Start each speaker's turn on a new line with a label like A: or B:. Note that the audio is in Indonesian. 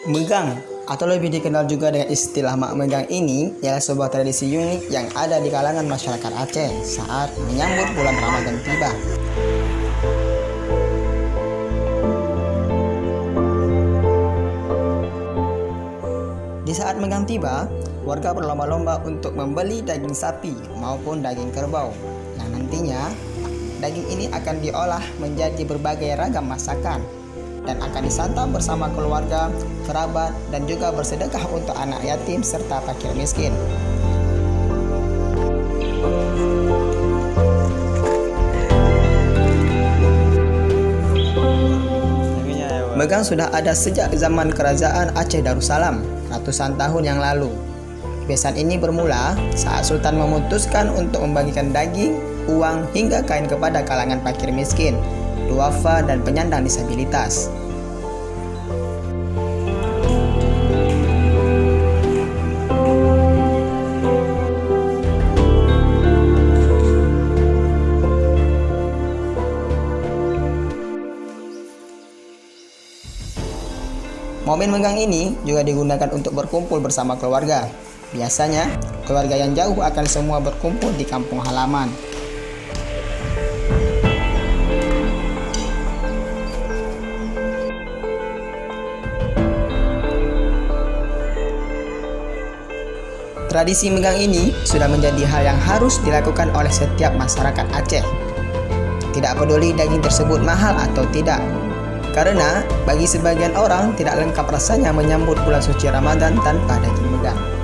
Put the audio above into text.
A: Megang atau lebih dikenal juga dengan istilah mak megang ini ialah sebuah tradisi unik yang ada di kalangan masyarakat Aceh saat menyambut bulan Ramadan tiba. Di saat megang tiba, warga berlomba-lomba untuk membeli daging sapi maupun daging kerbau yang nantinya daging ini akan diolah menjadi berbagai ragam masakan dan akan disantap bersama keluarga, kerabat, dan juga bersedekah untuk anak yatim serta fakir miskin. Megang sudah ada sejak zaman Kerajaan Aceh Darussalam ratusan tahun yang lalu. Kebiasaan ini bermula saat Sultan memutuskan untuk membagikan daging, uang, hingga kain kepada kalangan fakir miskin, duafa, dan penyandang disabilitas. Momen megang ini juga digunakan untuk berkumpul bersama keluarga. Biasanya, keluarga yang jauh akan semua berkumpul di kampung halaman. Tradisi megang ini sudah menjadi hal yang harus dilakukan oleh setiap masyarakat Aceh. Tidak peduli daging tersebut mahal atau tidak. Karena bagi sebagian orang tidak lengkap rasanya menyambut bulan suci Ramadan tanpa daging megang.